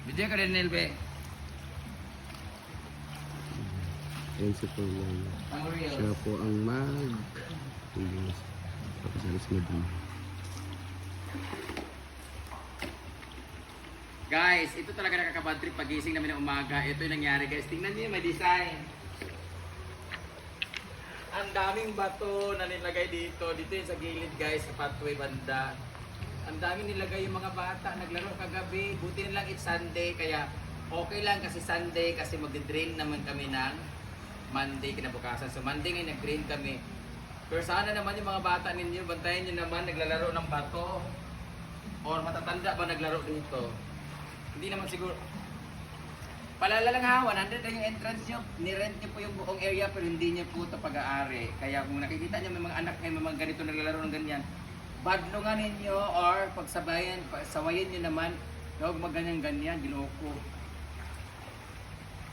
Video ka rin, Nelbe. Ayan si Pulan. Ang real. Siya po ang Papasalis mo din. Guys, ito talaga nakakabad trip pagising namin ng umaga. Ito yung nangyari guys. Tingnan niyo may design. Ang daming bato na nilagay dito. Dito yung sa gilid guys, sa pathway banda. Ang daming nilagay yung mga bata. Naglaro kagabi. Buti na lang it's Sunday. Kaya okay lang kasi Sunday. Kasi mag-drain naman kami ng Monday kinabukasan. So Monday ngayon nag-drain kami. Pero sana naman yung mga bata ninyo, bantayan nyo naman naglalaro ng bato. Or matatanda ba naglaro dito. Hindi naman siguro. Palala lang ha, 100 lang yung entrance nyo. Nirent nyo po yung buong area pero hindi nyo po ito pag-aari. Kaya kung nakikita nyo may mga anak may mga ganito naglalaro ng ganyan, badlungan ninyo or pagsabayan, sawayin nyo naman, huwag magganyan-ganyan, ginoko.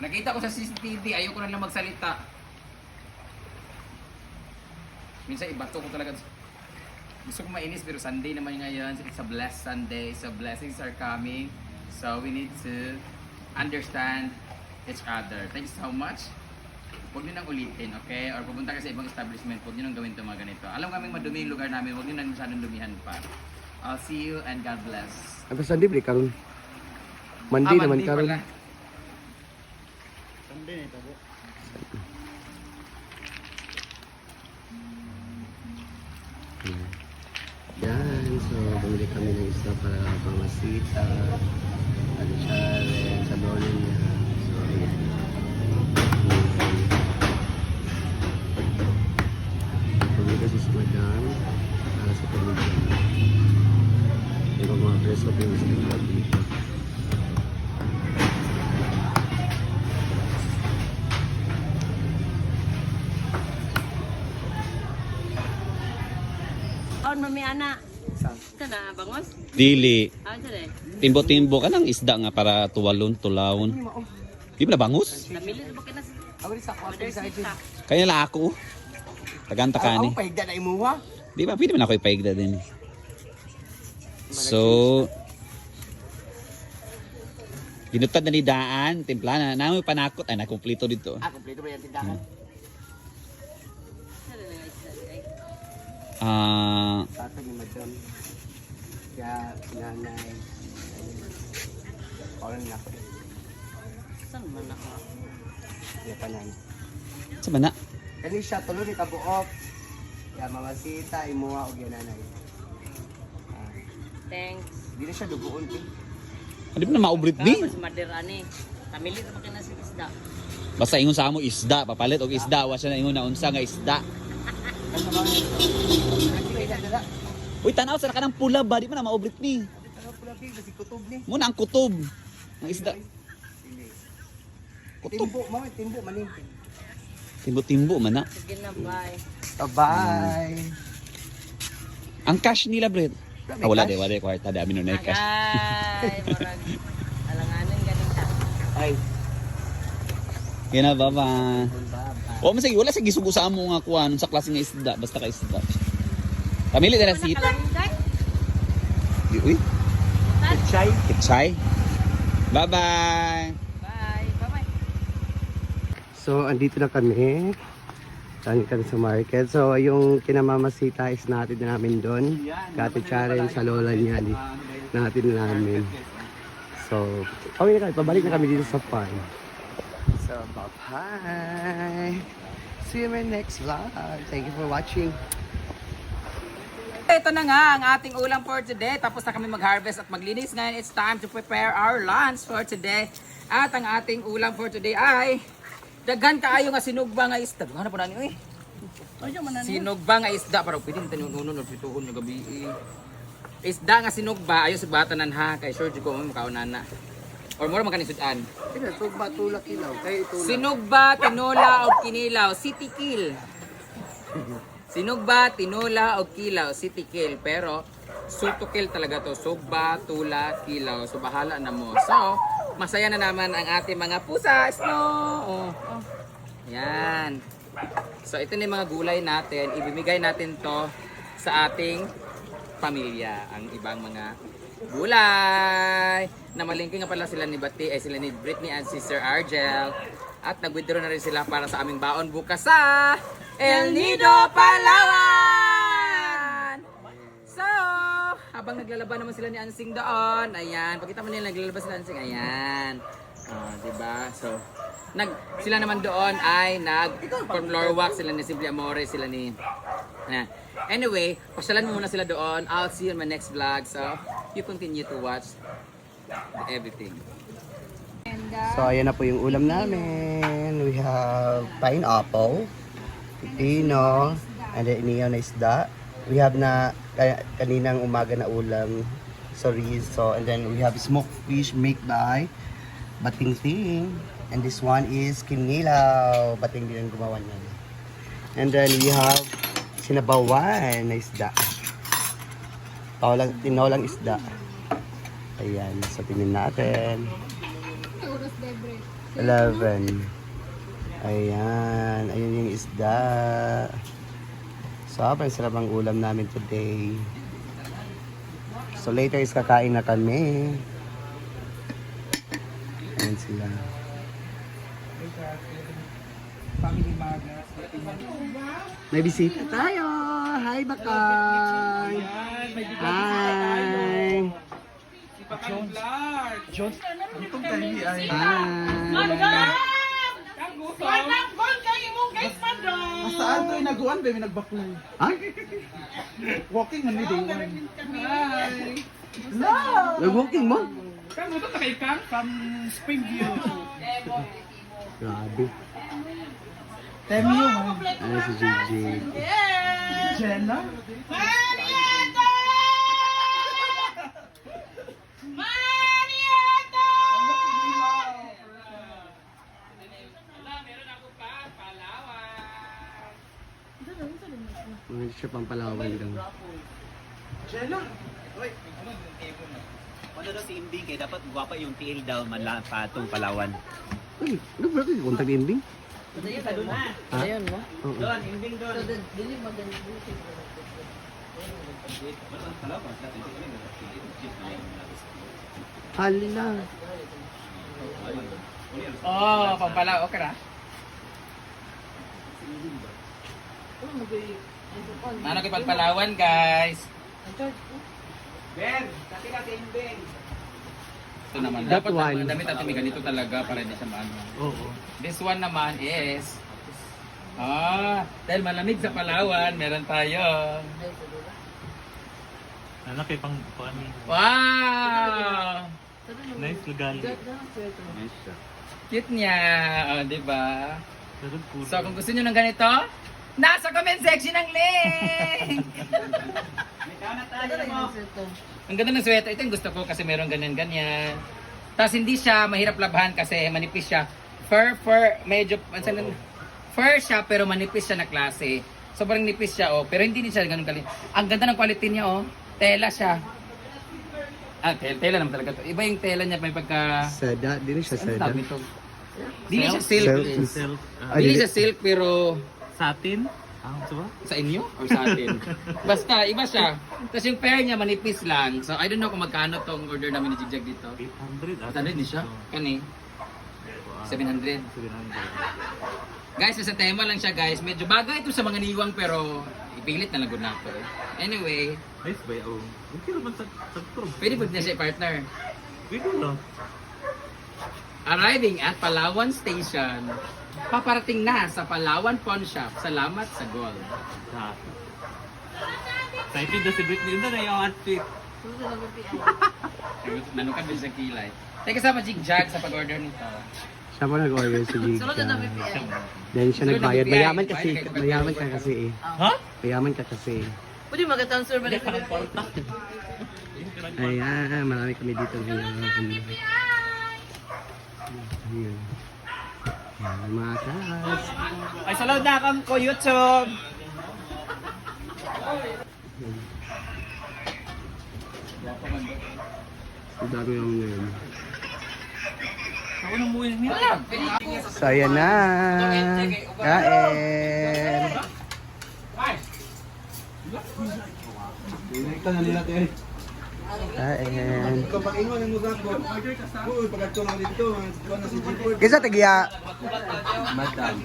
Nakita ko sa CCTV, ayoko na lang magsalita. Minsan ibato ko talaga. Gusto ko mainis pero Sunday naman ngayon. It's a blessed Sunday. So blessings are coming. So we need to understand each other. Thank you so much. Huwag nyo nang ulitin, okay? Or pupunta ka sa ibang establishment, huwag nyo nang gawin ito mga ganito. Alam kaming madumi yung lugar namin, huwag nyo nang masyadong dumihan pa. I'll see you and God bless. Ay, basta libre karon. Monday naman Monday karon. pala. Sunday na ito po. Yan, so bumili kami ng isda para pamasita. At challenge sa bowling niya. So, ayan. Bumili kasi si Madam para sa pamilya. Ibang mga preso ko yung sa dito. On mami ana. Ito na, bangos? Dili. Ah, ito na. Timbo-timbo ka ng isda nga para tuwalon-tulawon. Di ba na bangus? Namili na ba ka na sa Awali sa mother sita? Kaya lang ako. Taganta ka ni. pahigda na imuha. Di ba? Pwede man ako ipaigda din. So, dinutad na ni Daan. Timpla na. Namoy panakot. Ay, nakumplito dito. Kompleto ba yung tindahan? Ano na nga isda, ay? Tata ni Madam. Kaya nanay. Paulan na ako. Saan man ako? Kaya panan. Sa mana? Kani siya tuloy ni kabuok. Kaya mamasita, imuha o nanay. Thanks. Hindi na siya dugoon eh. Hindi ba na maubrit Ka, ni? mas mother ani. Namili na ba ka na sa isda? Basta ingon sa amo isda. Papalit og isda. Wa siya na ingon na unsa nga isda. Uy, tanaw sa kanang pula ba? Di ba na maubrit ni? Ano pula big, basi kutob ni. Muna ang kutob. Ang isda. Kutob. Timbo, mama, timbo, maning. Timbo-timbo man na. Sige na, bye. Bye. Ang cash nila, Brad. Ah, wala de, kwarta de amin na cash. Agay, murag. Alanganan ganun ka. Ay. Kaya na, bye-bye. O, masagi, wala sa gisugo sa amo nga kuha nun sa klase nga isda. Basta ka isda. Pamili na na sita. Nakalanggay? Di, uy, Chay. kitchay. Bye-bye. Bye. Bye-bye. So, andito na kami. Tangin kami sa market. So, yung kinamamasita is natin na namin doon. Kati Charen sa lola niya. Natin namin. So, okay na kami. Pabalik na kami dito sa farm. So, bye-bye. See you in my next vlog. Thank you for watching. Ito na nga ang ating ulam for today. Tapos na kami mag-harvest at maglinis. Ngayon, it's time to prepare our lunch for today. At ang ating ulam for today ay daghan kaayo nga sinugba nga isda. Ano po na niyo eh? Sinugba nga isda. Parang pwede nito nunon o pituhon yung gabi eh. Isda nga sinugba. Ayaw sa batanan ha. Kay sure ko mo makaunan na. Or mura magkanisudaan. Sugba, tulak, ilaw. Kayo tulak. Sinugba, tinola o kinilaw. City kill. Sinugba, tinola o kilaw. City kill. Pero sutukil talaga to. Sugba, tula, kilaw. So bahala na mo. So, masaya na naman ang ating mga pusa. Snow! Oh. Yan. So, ito na yung mga gulay natin. Ibibigay natin to sa ating pamilya. Ang ibang mga gulay. Namalingki nga pala sila ni sila ni Britney and Sister Argel. At nag-withdraw na rin sila para sa aming baon bukas sa El Nido, Palawan! So, habang naglalaban naman sila ni Ansing doon, ayan, pakita mo nila naglalaban sila Ansing, ayan. Diba? So, sila naman doon ay floor walk, sila ni Simple Amore, sila ni... Ayan. Anyway, pasyalan mo muna sila doon. I'll see you in my next vlog. So, you continue to watch everything. So, ayan na po yung ulam namin. We have pineapple, pipino, and then inihaw na isda. We have kaninang umaga na ulam, chorizo, and then we have smoked fish made by Bating Ting. And this one is kinilaw. Bating din ang gumawa niyan. And then we have sinabawan na isda. Tinolang isda. Ayan, so tingnan natin. 11. Ayan, ayun yung isda. So, ang sarap ang ulam namin today. So, later is kakain na kami. Ayan sila. May bisita tayo! Hi, Bakang! Hi! Hi! Saan to inaguan ba? May nagbaklay. Ha? Walking man ni day one. Nag-walking mo? Kang mo to kay Kang from Springview. Grabe. Temyo man. Ano si JJ? Jenna? Ano siya pang Palawan daw. Jenna? Ano daw si Imbing kaya dapat guwapa yung TL daw patong Palawan. Uy, ano ba ito? Kontak ending? Ha? Ayun mo? Oo. Imbing doon. So, dili maganda. Hala. Oh, pampala, okay ra. Ano kay Palawan, guys? Ben, kasi Imbing. Ito naman, That dapat one. ang damit natin may ganito talaga para hindi siya maano. Oo. This one naman is dahil malamig sa Palawan, meron tayo. Ano kay pang pani? Wow! Nice lugar. Cute niya, di ba? Sarap ko. So kung gusto niyo ng ganito, nasa comment section ang link! Ang ganda ng sweater. Ito yung gusto ko kasi meron ganyan-ganyan. Tapos hindi siya mahirap labahan kasi manipis siya. Medyo, fur siya pero manipis siya na klase. Sobrang nipis siya, oh. Pero hindi siya ganun galing. Ang ganda ng quality niya, oh. Tela siya. Tela naman talaga to. Iba yung tela niya, may pagka... Seda, di rin siya Ano seda. tawag ito? Hindi siya silk. Silk. Hindi siya silk pero... Satin? Diba? Sa inyo or sa atin? Basta, iba siya. Tapos yung pair niya manipis lang. So, I don't know kung magkano tong order namin ni Jigjag dito. 800. 800 din siya? Kani? 700. Guys, nasa tema lang siya guys. Medyo bagay ito sa mga niwang pero ipilit na lang gud nato. Anyway, Nice ba yun? Okay naman sa turog. pwede ba niya siya partner? Pwede lang. Arriving at Palawan Station. Paparating na sa Palawan Pawn Shop. Salamat sa gold. Excited na si Britney. Ito na yung outfit. Nanukan din sa kilay. Teka sama Jigjag sa pag-order nito. Siya po nag-order si Giga. Sunod na BPI. Then siya nagbayad. Mayaman kasi. Mayaman ka kasi eh. Ha? Mayaman ka kasi. Pwede mag-transfer balik sa BPI. Ayan, marami kami dito ngayon. Ayan. Ayan, mga kas. Ay, salaw na akong ko YouTube! Ang dami naman ngayon. Ako nang muwi nila. So, ayan na. Kain. Ito na nila tayo. Kain. Kapag ingon ang mugat ko, uy, pagkatko lang dito, na si Jipod. Kisa tagiya. Madam.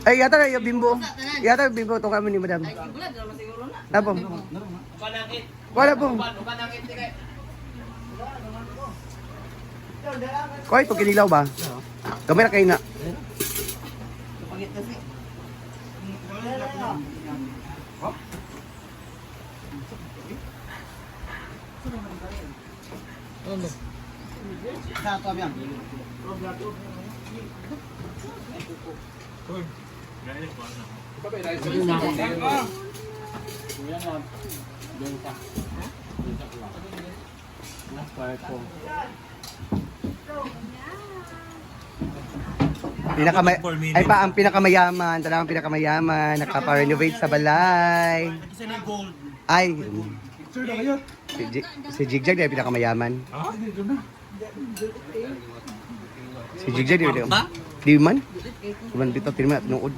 Ay, yata na yung bimbo. Yata yung bimbo. Ito kami ni madam. Tapos. Wala po. Koy, ito kinilaw ba? Kamay na kayo na. Ay pa ang pinakamayaman, talagang pinakamayaman, nakapa-renovate sa balay. Ay. Si Jigjag na yung pinakamayaman. Si Jigjag di ba? Di man? Kuman dito tinma at nuod.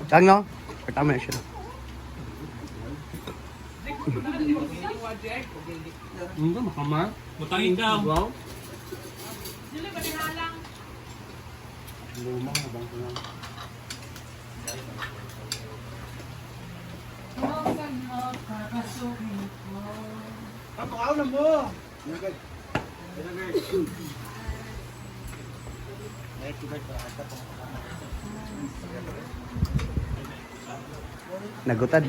Tang no? Pertama na siya. Mutangin daw. Nagutad na.